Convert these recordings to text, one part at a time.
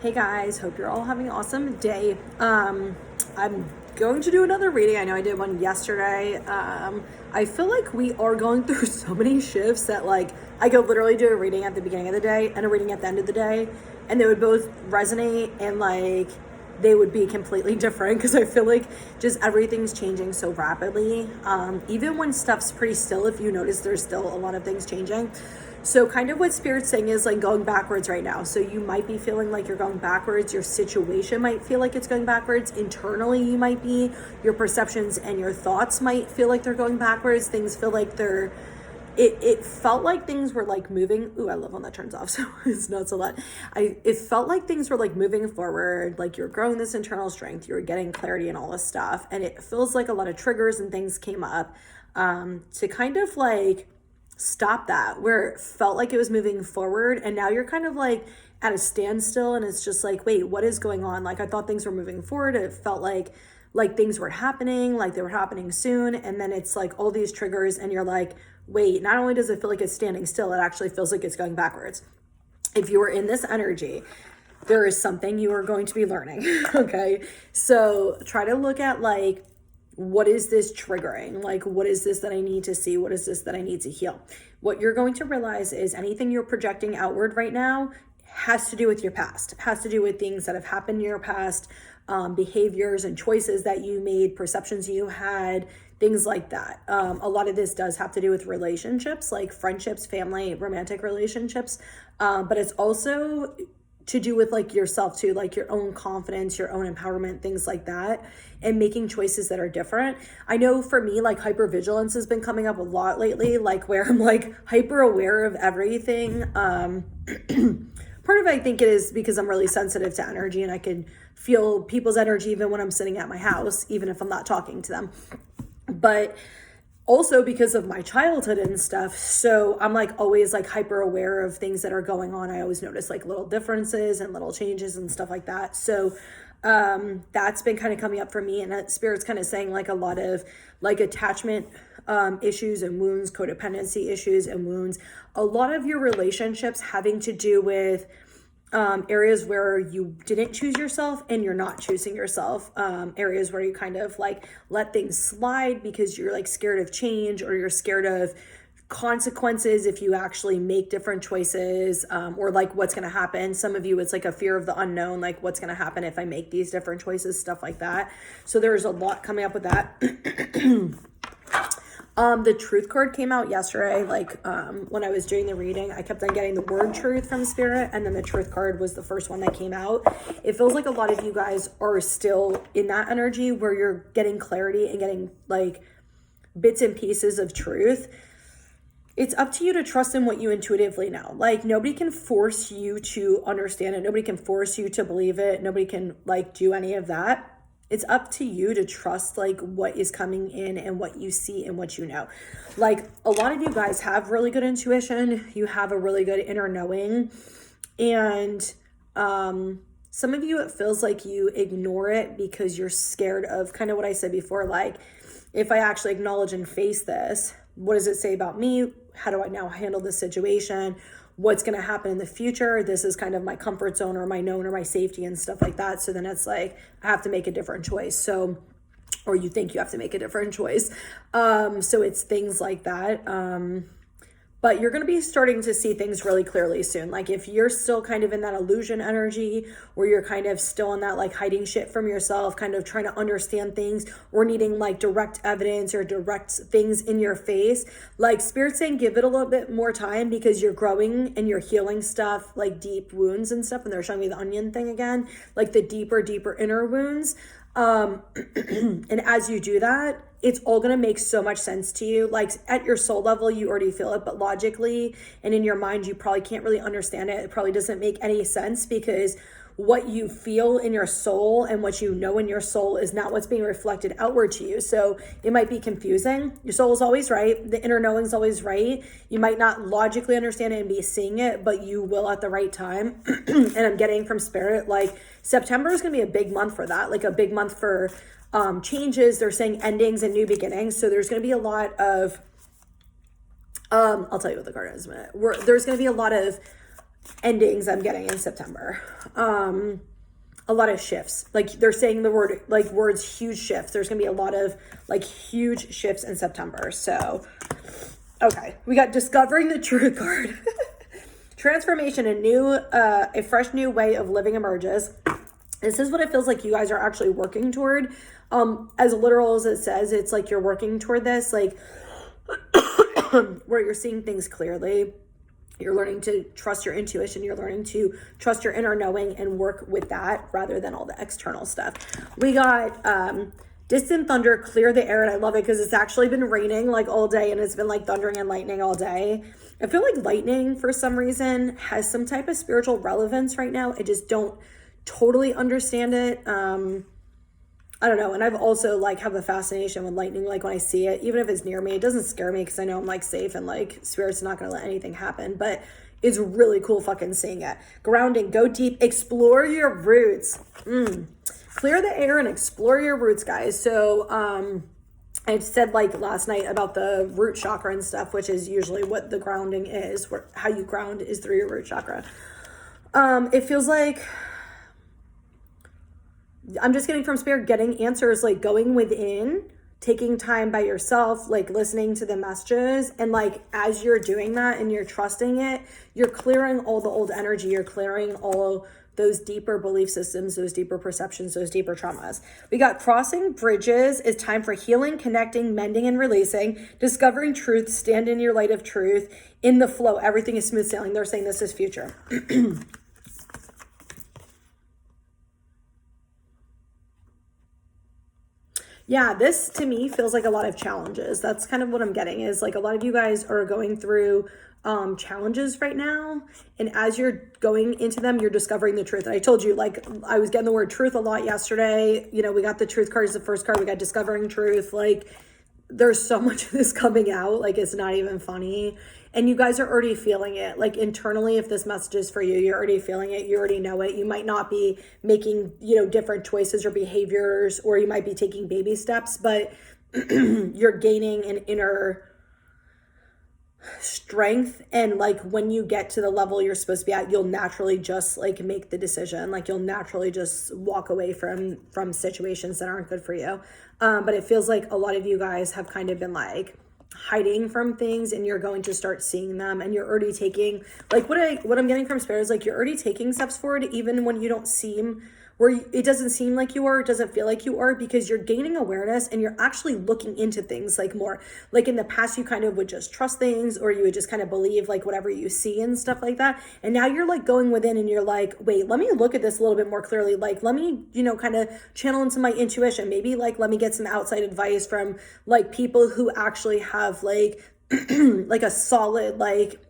Hey guys, hope you're all having an awesome day. I'm going to do another reading. I know I did one yesterday. I feel like we are going through so many shifts that like I could literally do a reading at the beginning of the day and a reading at the end of the day, and they would both resonate and like they would be completely different because I feel like just everything's changing so rapidly. Even when stuff's pretty still, if you notice, there's still a lot of things changing. So kind of what Spirit's saying is like going backwards right now. So you might be feeling like you're going backwards. Your situation might feel like it's going backwards. Internally, you might be. Your perceptions and your thoughts might feel like they're going backwards. Things feel like they're... It felt like things were like moving. Ooh, I love when that turns off, so it's not so loud. It felt like things were like moving forward, like you're growing this internal strength, you're getting clarity and all this stuff. And it feels like a lot of triggers and things came up to kind of like stop that, where it felt like it was moving forward, and now you're kind of like at a standstill, and it's just like, wait, what is going on? Like I thought things were moving forward. It felt like things were happening, like they were happening soon, and then it's like all these triggers, and you're like, wait, not only does it feel like it's standing still, it actually feels like it's going backwards. If you are in this energy, there is something you are going to be learning. Okay, so try to look at like, what is this triggering? Like, what is this that I need to see? What is this that I need to heal? What you're going to realize is anything you're projecting outward right now has to do with your past, has to do with things that have happened in your past, behaviors and choices that you made, perceptions you had, things like that. A lot of this does have to do with relationships, like friendships, family, romantic relationships, but it's also to do with like yourself too, like your own confidence, your own empowerment, things like that, and making choices that are different. I know for me, like hypervigilance has been coming up a lot lately, like where I'm like hyper aware of everything. Part of it, I think it is because I'm really sensitive to energy, and I can feel people's energy even when I'm sitting at my house, even if I'm not talking to them. But also because of my childhood and stuff, so I'm like always like hyper aware of things that are going on. I always notice like little differences and little changes and stuff like that. So that's been kind of coming up for me, and Spirit's kind of saying like a lot of like attachment issues and wounds, codependency issues and wounds, a lot of your relationships having to do with areas where you didn't choose yourself and you're not choosing yourself, areas where you kind of like let things slide because you're like scared of change, or you're scared of consequences if you actually make different choices, or like what's going to happen. Some of you, it's like a fear of the unknown, like what's going to happen if I make these different choices, stuff like that. So there's a lot coming up with that. The truth card came out yesterday. Like, when I was doing the reading, I kept on getting the word truth from Spirit, and then the truth card was the first one that came out. It feels like a lot of you guys are still in that energy where you're getting clarity and getting like bits and pieces of truth. It's up to you to trust in what you intuitively know. Like, nobody can force you to understand it. Nobody can force you to believe it. Nobody can like do any of that. It's up to you to trust like what is coming in and what you see and what you know. Like, a lot of you guys have really good intuition. You have a really good inner knowing. And some of you, it feels like you ignore it because you're scared of kind of what I said before. Like, if I actually acknowledge and face this, what does it say about me? How do I now handle this situation? What's going to happen in the future? This is kind of my comfort zone or my known or my safety and stuff like that. So then it's like, I have to make a different choice. So, or you think you have to make a different choice. So it's things like that. But you're going to be starting to see things really clearly soon. Like, if you're still kind of in that illusion energy, or you're kind of still in that like hiding shit from yourself, kind of trying to understand things, or needing like direct evidence or direct things in your face, like Spirit's saying, give it a little bit more time, because you're growing and you're healing stuff like deep wounds and stuff. And they're showing me the onion thing again, like the deeper inner wounds. And as you do that, it's all going to make so much sense to you. Like, at your soul level, you already feel it, but logically and in your mind, you probably can't really understand it. It probably doesn't make any sense, because what you feel in your soul and what you know in your soul is not what's being reflected outward to you. So it might be confusing. Your soul is always right. The inner knowing is always right. You might not logically understand it and be seeing it, but you will at the right time. And I'm getting from Spirit, like, September is going to be a big month for that, like a big month for changes. They're saying endings and new beginnings. So there's going to be a lot of, I'll tell you what the card is in a minute. There's going to be a lot of endings I'm getting in September. A lot of shifts. Like they're saying the word, like words, huge shifts. There's going to be a lot of like huge shifts in September. So, okay. We got discovering the truth card. Transformation, a fresh new way of living emerges. This is what it feels like you guys are actually working toward. As literal as it says, it's like you're working toward this, like where you're seeing things clearly. You're learning to trust your intuition. You're learning to trust your inner knowing and work with that rather than all the external stuff. We got distant thunder, clear the air. And I love it because it's actually been raining like all day and it's been like thundering and lightning all day. I feel like lightning for some reason has some type of spiritual relevance right now. I just don't totally understand it. I don't know. And I've also like have a fascination with lightning. Like when I see it, even if it's near me, it doesn't scare me because I know I'm like safe and like spirit's not going to let anything happen. But it's really cool fucking seeing it. Grounding, go deep, explore your roots. Clear the air and explore your roots, guys. So I said like last night about the root chakra and stuff, which is usually what the grounding is. How you ground is through your root chakra. It feels like I'm just getting from spirit, getting answers, like going within, taking time by yourself, like listening to the messages. And like, as you're doing that and you're trusting it, you're clearing all the old energy. You're clearing all those deeper belief systems, those deeper perceptions, those deeper traumas. We got crossing bridges is time for healing, connecting, mending, and releasing, discovering truth, stand in your light of truth, in the flow. Everything is smooth sailing. They're saying this is future. Yeah, this to me feels like a lot of challenges. That's kind of what I'm getting is like a lot of you guys are going through challenges right now. And as you're going into them, you're discovering the truth. And I told you, like, I was getting the word truth a lot yesterday. You know, we got the truth card as the first card. We got discovering truth. Like, there's so much of this coming out. Like, it's not even funny. And you guys are already feeling it. Like internally, if this message is for you, you're already feeling it. You already know it. You might not be making, you know, different choices or behaviors, or you might be taking baby steps, but you're gaining an inner strength. And like when you get to the level you're supposed to be at, you'll naturally just like make the decision. Like you'll naturally just walk away from situations that aren't good for you. But it feels like a lot of you guys have kind of been like hiding from things, and you're going to start seeing them, and you're already taking, like what I'm getting from spirit is like you're already taking steps forward even when you don't seem, where it doesn't seem like you are, it doesn't feel like you are, because you're gaining awareness and you're actually looking into things like more. Like in the past, you kind of would just trust things, or you would just kind of believe like whatever you see and stuff like that. And now you're like going within and you're like, wait, let me look at this a little bit more clearly. Like, let me, you know, kind of channel into my intuition. Maybe like, let me get some outside advice from like people who actually have like, like a solid, like,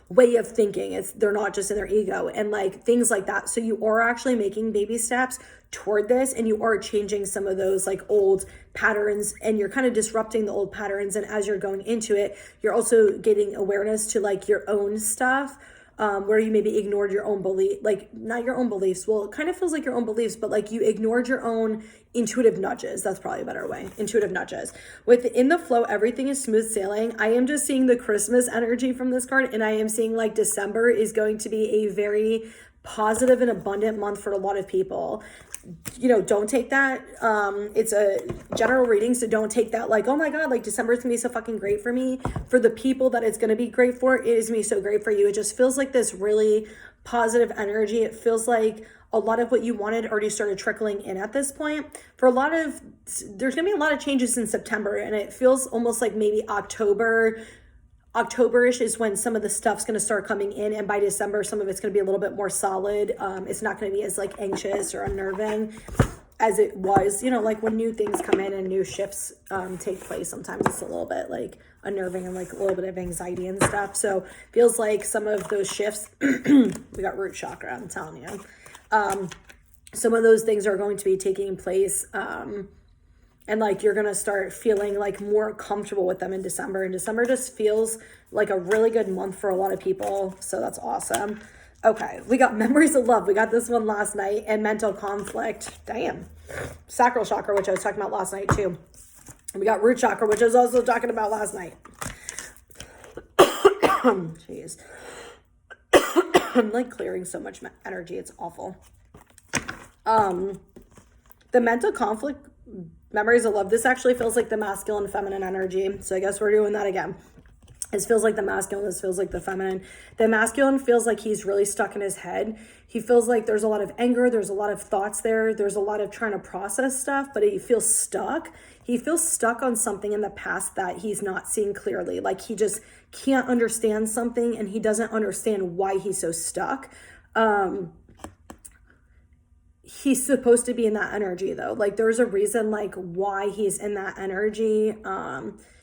way of thinking. They're not just in their ego and like things like that. So you are actually making baby steps toward this, and you are changing some of those like old patterns, and you're kind of disrupting the old patterns. And as you're going into it, you're also getting awareness to like your own stuff, where you maybe ignored your own belief, like not your own beliefs. Well, it kind of feels like your own beliefs, but like you ignored your own intuitive nudges. That's probably a better way. Intuitive nudges. Within the flow, everything is smooth sailing. I am just seeing the Christmas energy from this card, and I am seeing like December is going to be a very positive and abundant month for a lot of people. You know, don't take that. It's a general reading, so don't take that like, oh my God, like December is gonna be so fucking great for me. For the people that it's gonna be great for, it is gonna be so great for you. It just feels like this really positive energy. It feels like a lot of what you wanted already started trickling in at this point. For a lot of, there's gonna be a lot of changes in September, and it feels almost like maybe October-ish is when some of the stuff's going to start coming in, and by December some of it's going to be a little bit more solid. It's not going to be as like anxious or unnerving as it was, you know, like when new things come in and new shifts take place. Sometimes it's a little bit like unnerving and like a little bit of anxiety and stuff. So feels like some of those shifts we got root chakra, I'm telling you, some of those things are going to be taking place, and like you're gonna start feeling like more comfortable with them in December. And December just feels like a really good month for a lot of people, so that's awesome. Okay, we got memories of love. We got this one last night, and mental conflict. Damn. Sacral chakra, which I was talking about last night too. And we got root chakra, which I was also talking about last night. Jeez. I'm like clearing so much energy. It's awful. The mental conflict, memories of love. This actually feels like the masculine feminine energy. So I guess we're doing that again. This feels like the masculine. This feels like the feminine. The masculine feels like he's really stuck in his head. He feels like there's a lot of anger. There's a lot of thoughts there. There's a lot of trying to process stuff, but he feels stuck. He feels stuck on something in the past that he's not seeing clearly. Like he just can't understand something and he doesn't understand why he's so stuck. He's supposed to be in that energy though. Like there's a reason like why he's in that energy.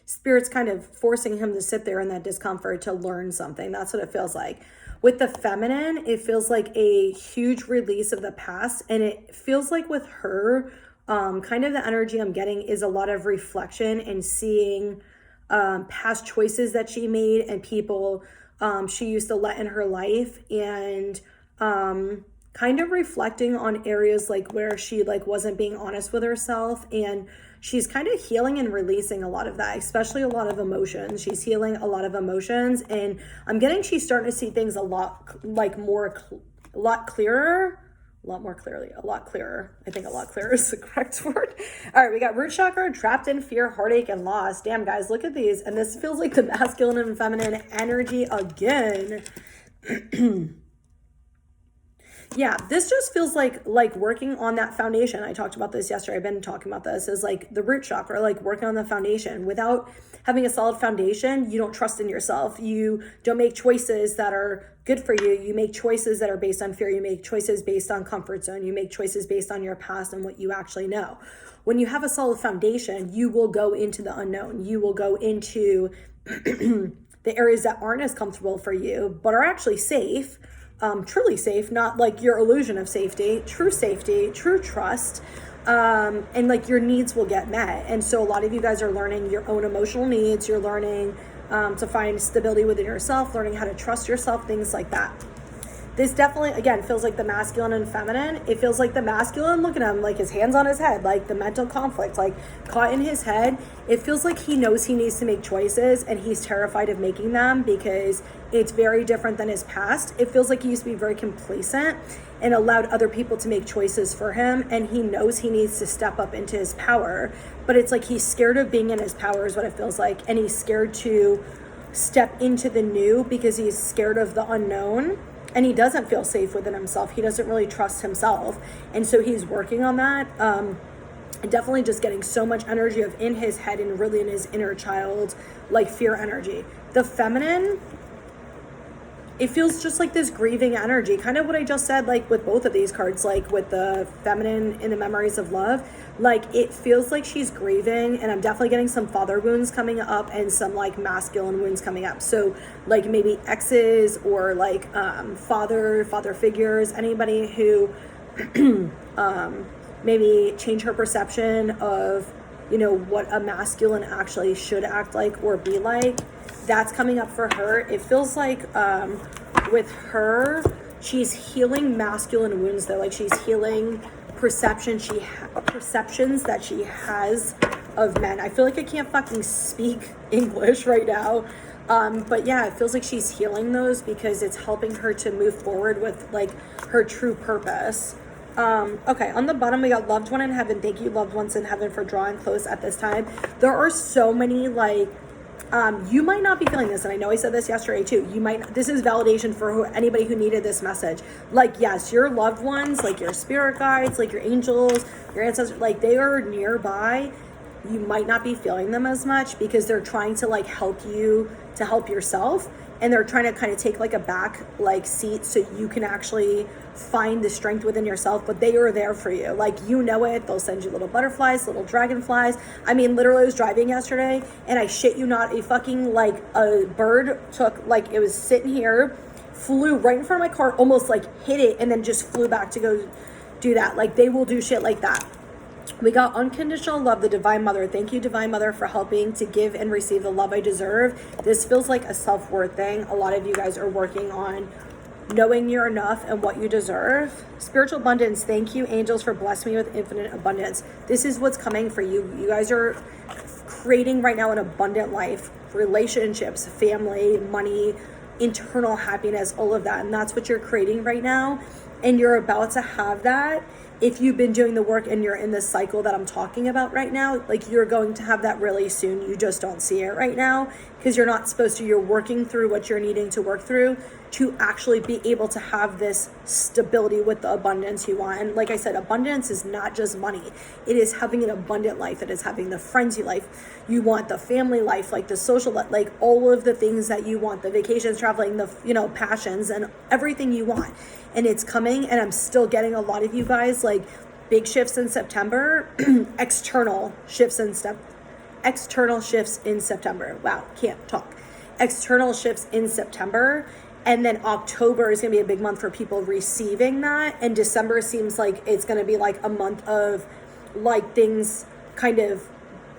Spirit's kind of forcing him to sit there in that discomfort to learn something. That's what it feels like. With the feminine, it feels like a huge release of the past. And it feels like with her, kind of the energy I'm getting is a lot of reflection and seeing past choices that she made and people she used to let in her life, and kind of reflecting on areas like where she like wasn't being honest with herself, and she's kind of healing and releasing a lot of that, especially a lot of emotions. She's healing a lot of emotions, and I'm getting she's starting to see things a lot like more a lot clearer. A lot more clearly, a lot clearer. I think a lot clearer is the correct word. All right, we got root chakra, trapped in fear, heartache, and loss. Damn, guys, look at these. And this feels like the masculine and feminine energy again. Yeah, this just feels like working on that foundation. I talked about this yesterday. I've been talking about this as like the root chakra, like working on the foundation. Without having a solid foundation, you don't trust in yourself. You don't make choices that are good for you. You make choices that are based on fear. You make choices based on comfort zone. You make choices based on your past and what you actually know. When you have a solid foundation, you will go into the unknown. You will go into the areas that aren't as comfortable for you, but are actually safe. Truly safe, not like your illusion of safety, true trust, and like your needs will get met. And so a lot of you guys are learning your own emotional needs. You're learning to find stability within yourself, learning how to trust yourself, things like that. This definitely, again, feels like the masculine and feminine. It feels like the masculine, look at him, like his hands on his head, like the mental conflict, like caught in his head. It feels like he knows he needs to make choices and he's terrified of making them because it's very different than his past. It feels like he used to be very complacent and allowed other people to make choices for him. And he knows he needs to step up into his power, but it's like he's scared of being in his power is what it feels like. And he's scared to step into the new because he's scared of the unknown. And he doesn't feel safe within himself. He doesn't really trust himself. And so he's working on that. Definitely just getting so much energy of in his head and really in his inner child, like fear energy. The feminine, it feels just like this grieving energy. Kind of what I just said, like with both of these cards, like with the feminine in the memories of love, like it feels like she's grieving, and I'm definitely getting some father wounds coming up and some like masculine wounds coming up. So like maybe exes or like father figures, anybody who maybe change her perception of, you know, what a masculine actually should act like or be like. That's coming up for her. It feels like with her, she's healing masculine wounds though. Like she's healing perceptions that she has of men. I feel like I can't fucking speak English right now. But yeah, it feels like she's healing those because it's helping her to move forward with like her true purpose. Okay, on the bottom we got loved one in heaven. Thank you, loved ones in heaven, for drawing close at this time. There are so many like you might not be feeling this, and I know I said this yesterday too. This is validation for anybody who needed this message. Like, yes, your loved ones, like your spirit guides, like your angels, your ancestors, like they are nearby. You might not be feeling them as much because they're trying to like help you to help yourself, and they're trying to kind of take like a back like seat so you can actually find the strength within yourself. But they are there for you, like, you know it. They'll send you little butterflies, little dragonflies. I mean, literally I was driving yesterday and I shit you not, a fucking like a bird took, like, it was sitting here, flew right in front of my car, almost like hit it, and then just flew back to go do that. Like, they will do shit like that. We got unconditional love, the Divine Mother. Thank you, Divine Mother, for helping to give and receive the love I deserve. This feels like a self-worth thing. A lot of you guys are working on knowing you're enough and what you deserve. Spiritual abundance. Thank you, angels, for blessing me with infinite abundance. This is what's coming for you. You guys are creating right now an abundant life, relationships, family, money, internal happiness, all of that. And that's what you're creating right now. And you're about to have that. If you've been doing the work and you're in this cycle that I'm talking about right now, like you're going to have that really soon. You just don't see it right now because you're not supposed to. You're working through what you're needing to work through to actually be able to have this stability with the abundance you want. And like I said, abundance is not just money. It is having an abundant life. It is having the friends you want, the family life, like the social, like all of the things that you want, the vacations, traveling, the, passions and everything you want. And it's coming, and I'm still getting a lot of you guys like big shifts in September, external shifts in September. Wow, can't talk. External shifts in September. And then October is going to be a big month for people receiving that. And December seems like it's going to be like a month of like things kind of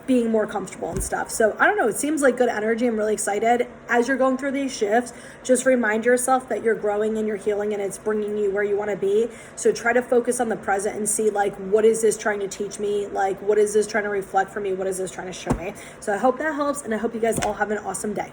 being more comfortable and stuff. So I don't know, it seems like good energy. I'm really excited. As you're going through these shifts, just remind yourself that you're growing and you're healing and it's bringing you where you want to be. So try to focus on the present and see like, what is this trying to teach me? Like, what is this trying to reflect for me? What is this trying to show me? So I hope that helps, and I hope you guys all have an awesome day.